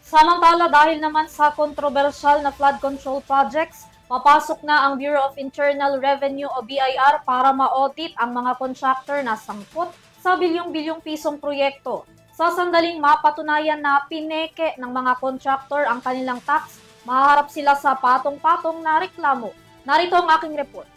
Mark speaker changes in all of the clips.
Speaker 1: Samantala dahil naman sa kontrobersyal na flood control projects, papasok na ang Bureau of Internal Revenue o BIR para ma-audit ang mga contractor na sangkot sa bilyong-bilyong pisong proyekto. Sa sandaling mapatunayan na pineke ng mga contractor ang kanilang tax, maharap sila sa patong-patong na reklamo. Narito ang aking report.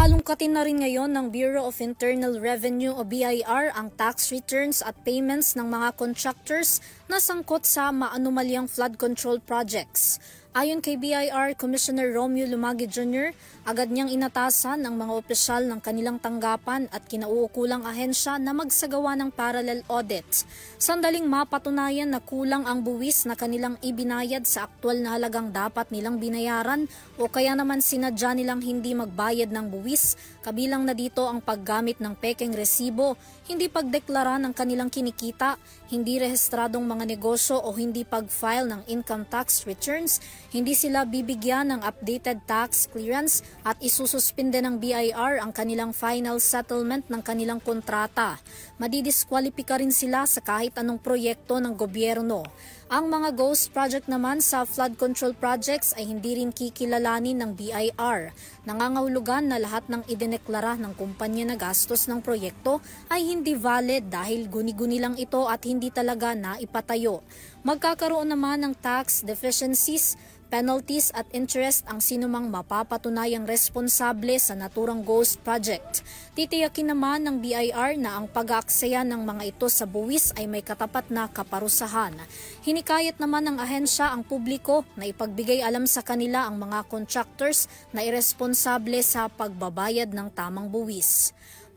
Speaker 1: Halungkatin na rin ngayon ng Bureau of Internal Revenue o BIR ang tax returns at payments ng mga contractors na sangkot sa maanumalyang flood control projects. Ayon kay BIR Commissioner Romeo Lumagi Jr., agad niyang inatasan ang mga opisyal ng kanilang tanggapan at kinauukulang ahensya na magsagawa ng parallel audit. Sandaling mapatunayan na kulang ang buwis na kanilang ibinayad sa aktwal na halagang dapat nilang binayaran o kaya naman sinadya nilang hindi magbayad ng buwis, kabilang na dito ang paggamit ng pekeng resibo, hindi pagdeklara ng kanilang kinikita, hindi rehistradong mga negosyo o hindi pag-file ng income tax returns, hindi sila bibigyan ng updated tax clearance at isususpinde ng BIR ang kanilang final settlement ng kanilang kontrata. Madidiskwalipika rin sila sa kahit anong proyekto ng gobyerno. Ang mga ghost project naman sa flood control projects ay hindi rin kikilalanin ng BIR. Nangangahulugan na lahat ng idineklara ng kumpanya na gastos ng proyekto ay hindi valid dahil guni-guni lang ito at hindi talaga naipatayo. Magkakaroon naman ng tax deficiencies, penalties at interest ang sinumang mapapatunayang responsable sa naturang ghost project. Titiyakin naman ng BIR na ang pag-aaksaya ng mga ito sa buwis ay may katapat na kaparusahan. Hinikayat naman ng ahensya ang publiko na ipagbigay alam sa kanila ang mga contractors na iresponsable sa pagbabayad ng tamang buwis.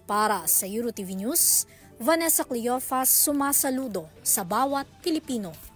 Speaker 1: Para sa EuroTV News, Vanessa Cleofas sumasaludo sa bawat Pilipino.